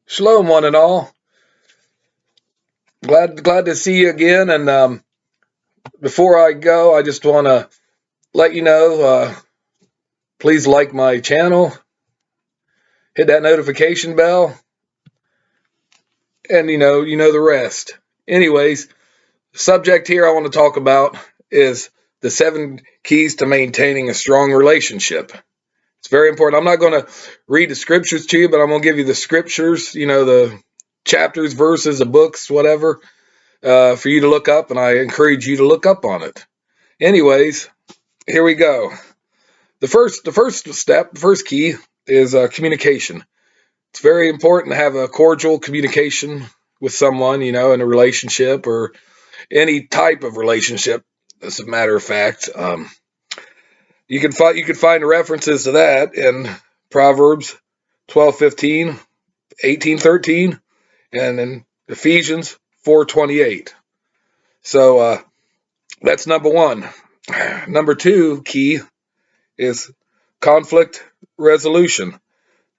Shalom, one and all. Glad to see you again. And before I go, I just want to let you know, please like my channel, hit that notification bell, and you know the rest. Anyways, the subject here I want to talk about is the 7 keys to maintaining a strong relationship. It's very important. I'm not going to read the scriptures to you, but I'm going to give you the scriptures, the chapters, verses, the books, whatever, for you to look up, and I encourage you to look up on it. Anyways, here we go. The first key is communication. It's very important to have a cordial communication with someone, in a relationship or any type of relationship. As a matter of fact, you can find references to that in Proverbs 12:15, 18:13, and in Ephesians 4:28. So that's number one. Number 2 key is conflict resolution.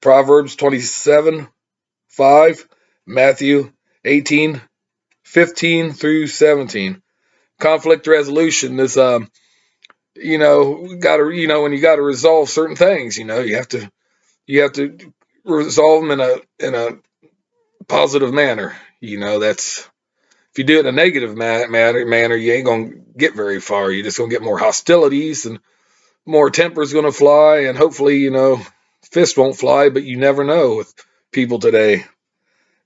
Proverbs 27:5, Matthew 18:15 through 17. Conflict resolution is when you got to resolve certain things, you have to resolve them in a positive manner. That's if you do it in a negative manner, you ain't gonna get very far. You're just gonna get more hostilities and more temper's gonna fly, and hopefully, fist won't fly, but you never know with people today.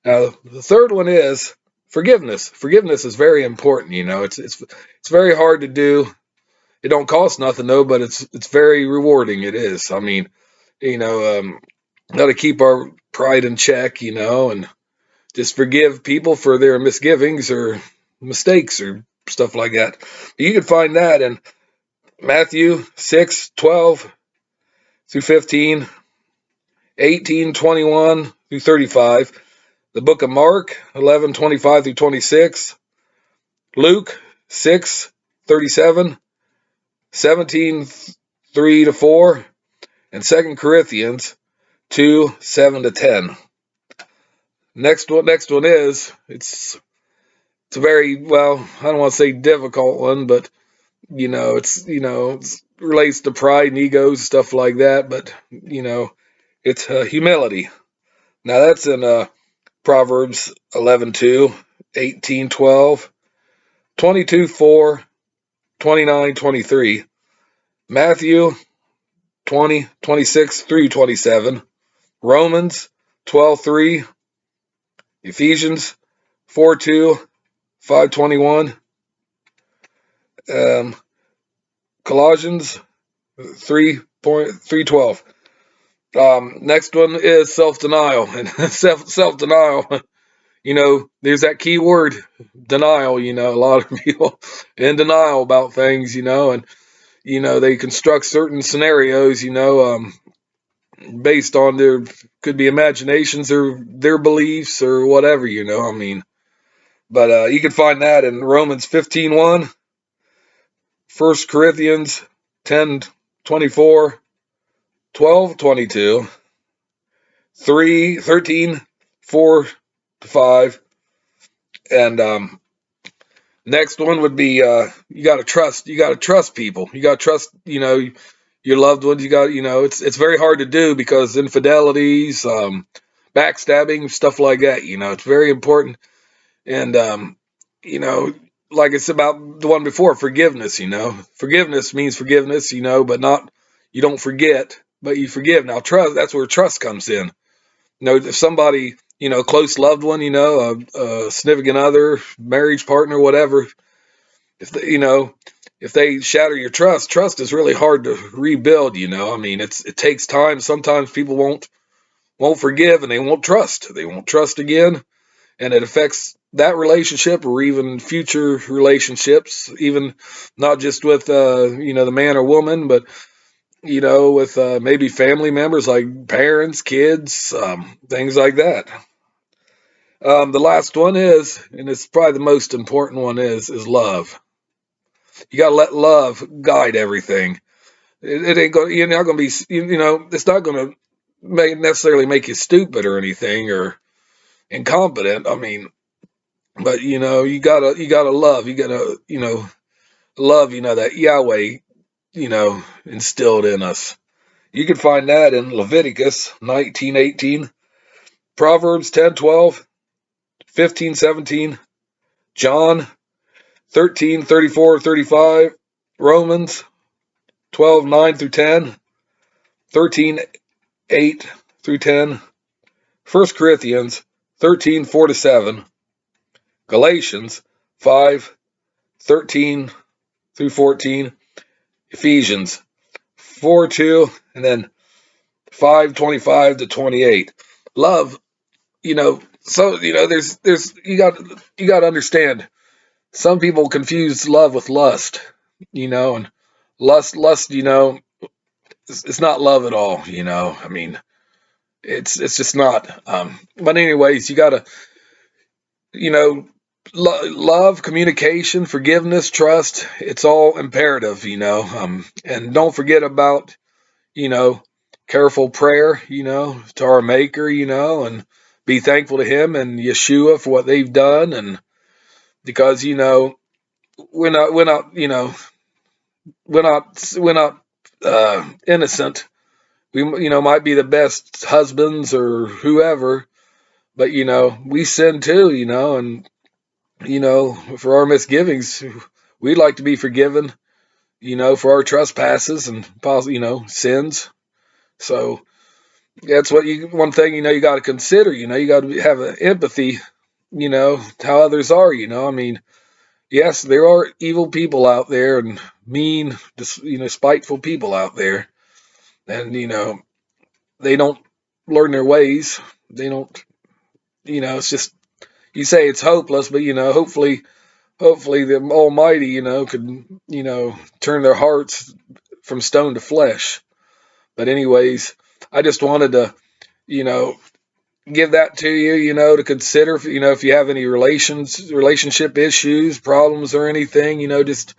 Now, the third one is forgiveness. Forgiveness is very important. It's very hard to do. It don't cost nothing though, but it's very rewarding. It is. I mean, got to keep our pride in check, and just forgive people for their misgivings or mistakes or stuff like that. You can find that in Matthew 6:12 through 15, 18:21 through 35, the book of Mark 11:25 through 26, Luke 6:37, 17:3 to 4, and 2 Corinthians 2:7 to 10. Next one is it's a very, well, I don't want to say difficult one, but it relates to pride and egos, stuff like that, but it's humility. Now that's in Proverbs 11:2, 18:12, 22:4, 29:23, Matthew 20:26 through 27, Romans 12:3, Ephesians 4:2, 5:21, Colossians 3:3:12. Next one is self-denial. And self-denial, there's that key word, denial. A lot of people in denial about things, and they construct certain scenarios, based on could be imaginations or their beliefs or whatever, I mean. But you can find that in Romans 15:1, 1 Corinthians 10:24, 12:22, 13, 4 to 5, and next one would be you got to trust. You got to trust people. You got to trust. Your loved ones. You got. It's very hard to do because infidelities, backstabbing, stuff like that. It's very important. And you know, like it's about the one before, forgiveness. Forgiveness means forgiveness. But not you don't forget, but you forgive. Now trust. That's where trust comes in. If somebody, close loved one, a significant other, marriage partner, whatever, if they shatter your trust is really hard to rebuild. I mean, it takes time. Sometimes people won't forgive and they won't trust. They won't trust again, and it affects that relationship or even future relationships, even not just with the man or woman, but with maybe family members like parents, kids, things like that. The last one is, and it's probably the most important one, is love. You got to let love guide everything. It ain't going. You're not going to be. It's not going to necessarily make you stupid or anything, or incompetent. I mean, but you gotta love. You gotta love. That Yahweh instilled in us. You can find that in Leviticus 19:18, Proverbs 10:12, 15:17, John 13:34-35, Romans 12:9 through 10, 13:8 through 10, 1 Corinthians 13:4-7, Galatians 5:13 through 14, Ephesians 4:2, and then 5:25-28. Love, so there's you got to understand. Some people confuse love with lust, and lust, it's not love at all. I mean, it's just not. But anyways, you gotta, you know, love, communication, forgiveness, trust. It's all imperative, and don't forget about, you know, careful prayer, to our Maker, and be thankful to Him and Yeshua for what they've done, and because we're not innocent. We might be the best husbands or whoever, but we sin too, and for our misgivings, we'd like to be forgiven, for our trespasses and sins. So that's one thing you got to consider. You got to have an empathy, how others are. I mean, yes, there are evil people out there and mean, spiteful people out there, and they don't learn their ways. They don't. It's just, you say it's hopeless, but hopefully the Almighty, could turn their hearts from stone to flesh. But anyways, I just wanted to you know give that to you, to consider. If you have any relationship issues, problems, or anything, just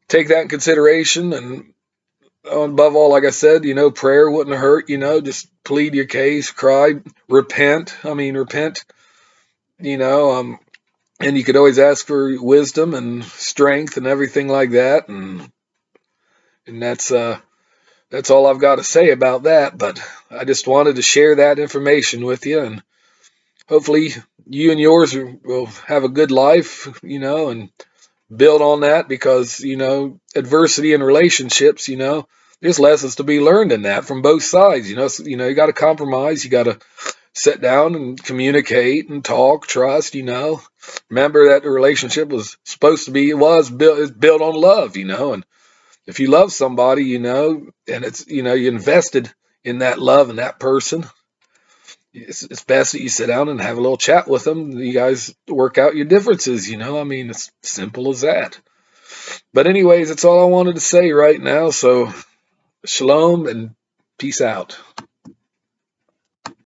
take that in consideration. And above all, like I said, prayer wouldn't hurt. Just plead your case, cry, repent. I mean, repent. And you could always ask for wisdom and strength and everything like that. And that's all I've got to say about that. But I just wanted to share that information with you, and hopefully you and yours will have a good life, and build on that, because adversity in relationships, there's lessons to be learned in that from both sides. So, you got to compromise. You got to sit down and communicate and talk, trust. Remember that the relationship was supposed to be, it's built on love. And if you love somebody, and it's, you invested in that love and that person, it's best that you sit down and have a little chat with them. You guys work out your differences. I mean, it's simple as that. But anyways, that's all I wanted to say right now. So shalom and peace out.